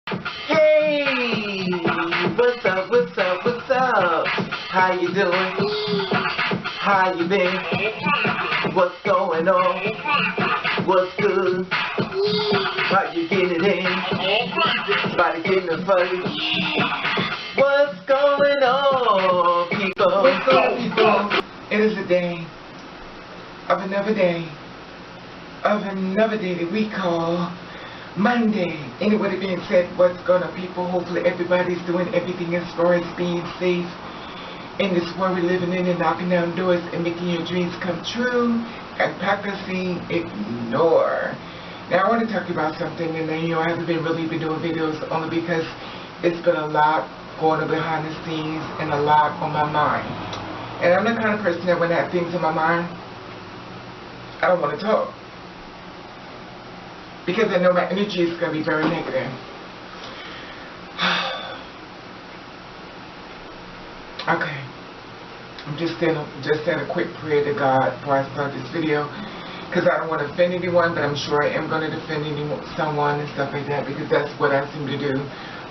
Hey! What's up, what's up, what's up? How you doing? How you been? What's going on? What's good? How you getting it in? Body getting it funny? What's going on, people? What's going on, people? It is a day of another day that we call Monday. Anyway, being said, what's going on, people? Hopefully everybody's doing everything as far as being safe in this world we're living in and knocking down doors and making your dreams come true and practicing ignore. Now I want to talk to you about something, and then I haven't really been doing videos only because it's been a lot going on behind the scenes and a lot on my mind. And I'm the kind of person that when I have things on my mind, I don't want to talk. Because I know my energy is going to be very negative. Okay. I'm just saying a quick prayer to God before I start this video. Because I don't want to offend anyone, but I'm sure I am going to defend someone and stuff like that. Because that's what I seem to do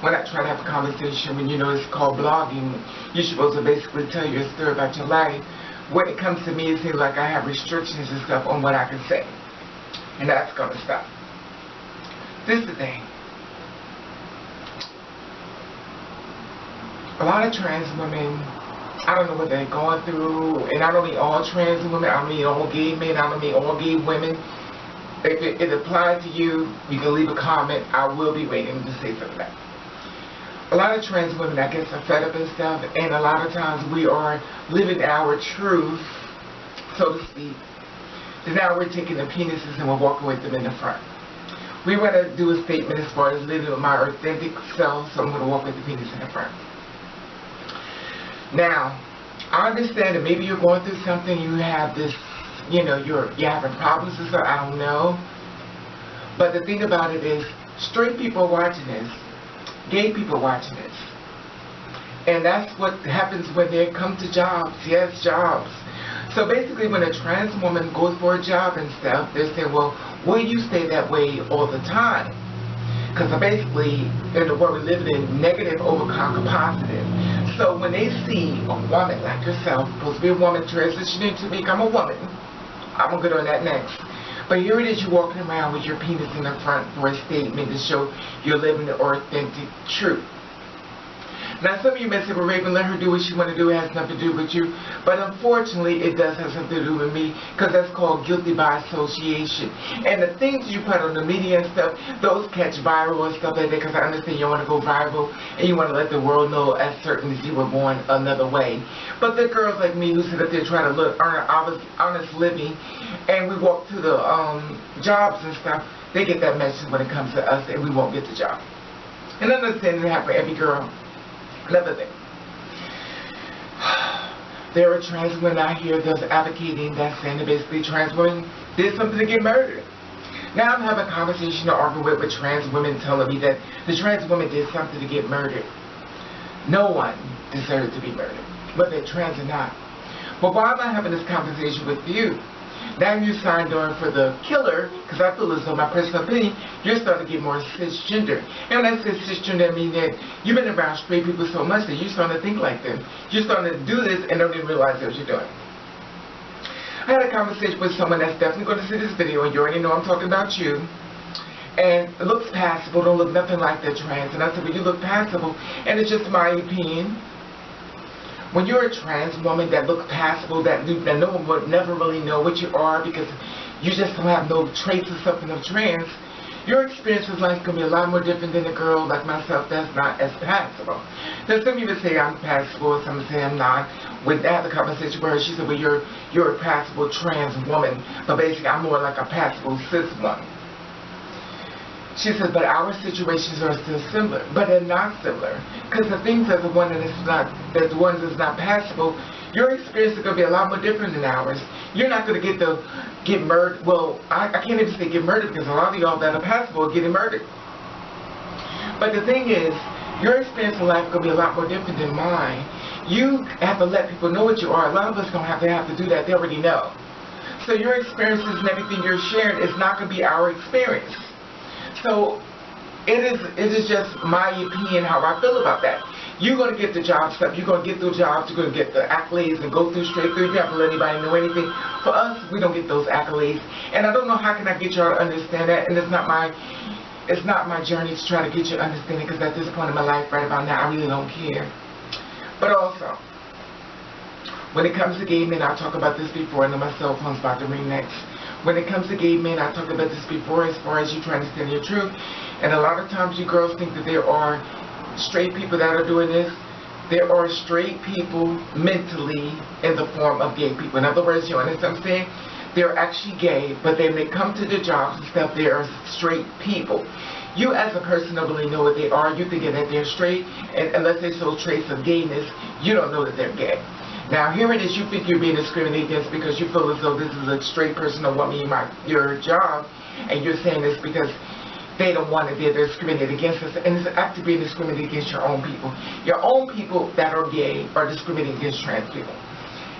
when I try to have a conversation. When you know it's called blogging, you're supposed to basically tell your story about your life. When it comes to me, it seems like I have restrictions and stuff on what I can say. And that's going to stop. This is the thing. A lot of trans women, I don't know what they're going through, and I don't mean all trans women, I mean all gay men, I don't mean all gay women. If it applies to you, you can leave a comment. I will be waiting to say something like that. A lot of trans women, I guess, are fed up and stuff, and a lot of times we are living our truth, so to speak. And now we're taking the penises and we're walking with them in the front. We want to do a statement as far as living with my authentic self, so I'm going to walk with the penis in the front. Now, I understand that maybe you're going through something, you have this, you know, you're having problems or something, I don't know. But the thing about it is, straight people watching this, gay people watching this. And that's what happens when they come to jobs, yes, jobs. So basically when a trans woman goes for a job and stuff, they say, well, will you stay that way all the time? Because basically, in the world we live in, negative overconquer positive. So when they see a woman like yourself, supposed to be a woman transitioning to become a woman, I'm going to get on that next. But here it is, you're walking around with your penis in the front for a statement to show you're living the authentic truth. Now some of you may say, well, Raven, let her do what she want to do, it has nothing to do with you. But unfortunately, it does have something to do with me, because that's called guilty by association. And the things you put on the media and stuff, those catch viral and stuff like that, because I understand you want to go viral, and you want to let the world know as certain as you were born another way. But the girls like me who sit up there trying to earn an honest living, and we walk to the jobs and stuff, they get that message when it comes to us, and we won't get the job. And I understand it happens for every girl. Another thing, there are trans women out here that's advocating, that's saying that basically trans women did something to get murdered. Now I'm having a conversation or argument with trans women telling me that the trans woman did something to get murdered. No one deserves to be murdered, whether they're trans or not. But why am I having this conversation with you? Now you signed on for the killer, because I feel as though, my personal opinion, you're starting to get more cisgender. And when I say cisgender, I mean that you've been around straight people so much that you're starting to think like them. You're starting to do this and don't even realize what you're doing. I had a conversation with someone that's definitely going to see this video, and you already know I'm talking about you. And it looks passable, don't look nothing like the trans. And I said, well, you look passable, and it's just my opinion. When you're a trans woman that looks passable, that no one would never really know what you are because you just don't have no traits or something of trans, your experience in life is going to be a lot more different than a girl like myself that's not as passable. Now some people say I'm passable, some say I'm not. With that, the conversation with her, she said, well, you're a passable trans woman, but basically I'm more like a passable cis woman. She says, but our situations are still similar, but they're not similar. Because the things that the one that is not passable, your experience is going to be a lot more different than ours. You're not going to get murdered. Well, I can't even say get murdered because a lot of y'all that are passable are getting murdered. But the thing is, your experience in life is going to be a lot more different than mine. You have to let people know what you are. A lot of us don't have to do that. They already know. So your experiences and everything you're sharing is not going to be our experience. So It is just my opinion how I feel about that. You're gonna get the job stuff. You're gonna get those jobs. You're gonna get the accolades and go through straight through. You have to let anybody know anything. For us, we don't get those accolades, and I don't know how can I get y'all to understand that. And it's not my journey to try to get you to understand it, because at this point in my life, right about now, I really don't care. But also, when it comes to gay men, I talk about this before. I know my cell phone's about to ring next. When it comes to gay men, I talked about this before, as far as you trying to stand your truth. And a lot of times you girls think that there are straight people that are doing this. There are straight people mentally in the form of gay people. In other words, you understand what I'm saying? They're actually gay, but then they come to their jobs and stuff, they are straight people. You as a person don't really know what they are. You thinking that they're straight, and unless they show traits of gayness, you don't know that they're gay. Now here it is, you think you're being discriminated against because you feel as though this is a straight person that want your job, and you're saying this because they don't want it, they're discriminated against us, and it's actually being discriminated against your own people. Your own people that are gay are discriminating against trans people.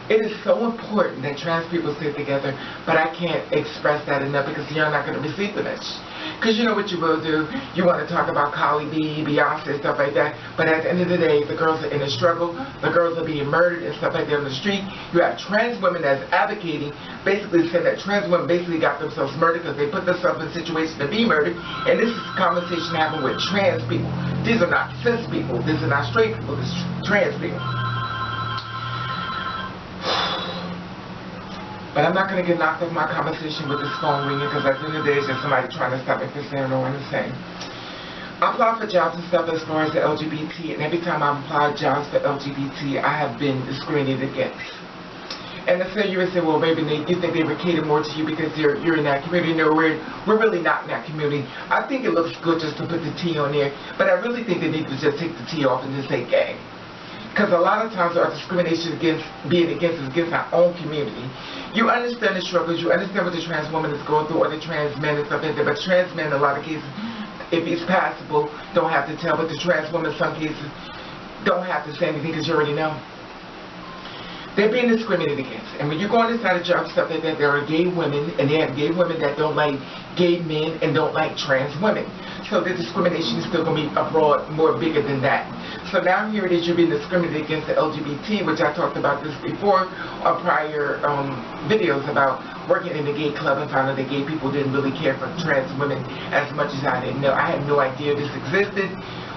It is so important that trans people sit together, but I can't express that enough, because you're not going to receive the message. Because you know what you will do? You want to talk about Cardi B, Beyonce, stuff like that, but at the end of the day, the girls are in a struggle, the girls are being murdered and stuff like that on the street. You have trans women that's advocating, basically saying that trans women basically got themselves murdered because they put themselves in a situation to be murdered, and this is a conversation happening with trans people. These are not cis people, these are not straight people, these are trans people. But I'm not going to get knocked off my conversation with this phone ringing, because at the end of the day, it's just somebody trying to stop me from saying what I want to say. I apply for jobs and stuff as far as the LGBT, and every time I've applied jobs for LGBT, I have been discriminated against. And so you would say, well, maybe you think they were catered more to you because you're in that community. No, we're really not in that community. I think it looks good just to put the T on there, but I really think they need to just take the T off and just say gay. Because a lot of times our discrimination against being against is against our own community. You understand the struggles, you understand what the trans woman is going through, or the trans men and stuff like that, but trans men in a lot of cases, if it's passable, don't have to tell, but the trans women in some cases don't have to say anything because you already know. They're being discriminated against. And when you go inside a job stuff like that, there are gay women, and they have gay women that don't like gay men and don't like trans women. So the discrimination is still going to be abroad, more bigger than that. So now here it is, you're being discriminated against the LGBT, which I talked about this before on prior videos about working in the gay club, and found out that gay people didn't really care for trans women as much as I didn't know. I had no idea this existed.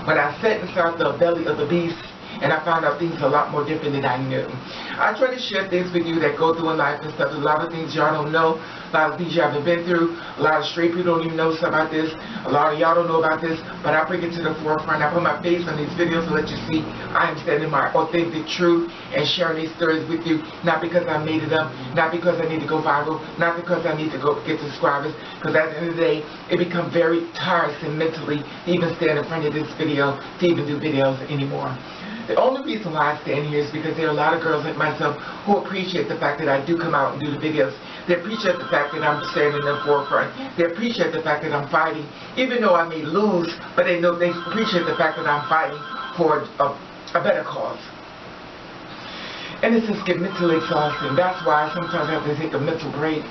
When I sat inside the belly of the beast, and I found out things a lot more different than I knew. I try to share things with you that go through in life and stuff. A lot of things y'all don't know. A lot of things you haven't been through. A lot of straight people don't even know stuff about this. A lot of y'all don't know about this. But I bring it to the forefront. I put my face on these videos to let you see I am standing my authentic truth and sharing these stories with you. Not because I made it up. Not because I need to go viral. Not because I need to go get subscribers. Because at the end of the day, it becomes very tiresome mentally to even stand in front of this video, to even do videos anymore. The only reason why I stand here is because there are a lot of girls like myself who appreciate the fact that I do come out and do the videos. They appreciate the fact that I'm standing in the forefront. They appreciate the fact that I'm fighting, even though I may lose, but they appreciate the fact that I'm fighting for a better cause. And it's just get mentally exhausting. That's why sometimes I have to take a mental break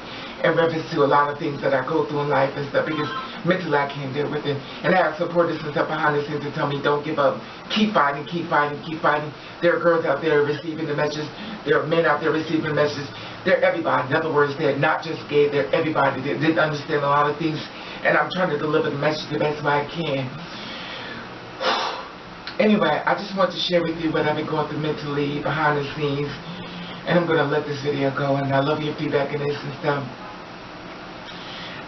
in reference to a lot of things that I go through in life and stuff, because mentally I can't deal with it. And I have supporters and stuff behind the scenes to tell me, don't give up, keep fighting, keep fighting, keep fighting. There are girls out there receiving the message, there are men out there receiving the message, they're everybody. In other words, they're not just gay, they're everybody. They didn't understand a lot of things, and I'm trying to deliver the message the best way I can. Anyway, I just want to share with you what I've been going through mentally behind the scenes, and I'm going to let this video go, and I love your feedback in this and stuff.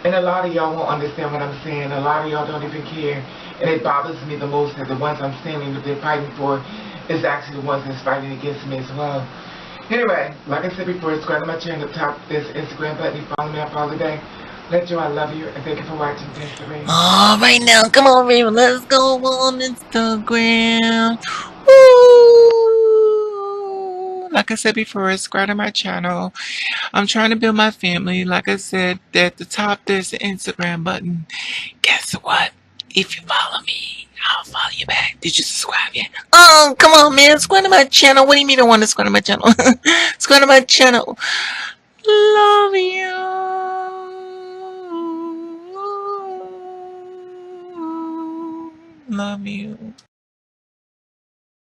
And a lot of y'all won't understand what I'm saying. A lot of y'all don't even care. And it bothers me the most that the ones I'm standing that they're fighting for is actually the ones that's fighting against me as well. Anyway, like I said before, subscribe to my channel, tap this Instagram button, follow me, I follow you back. Let you know I love you, and thank you for watching. Thanks for being. Alright now, come on, baby, let's go on Instagram. Woo! Like I said before, subscribe to my channel. I'm trying to build my family. Like I said, at the top there's the Instagram button. Guess what? If you follow me, I'll follow you back. Did you subscribe yet? Oh, come on, man. Subscribe to my channel. What do you mean I want to subscribe to my channel? Subscribe to my channel. Love you. Love you.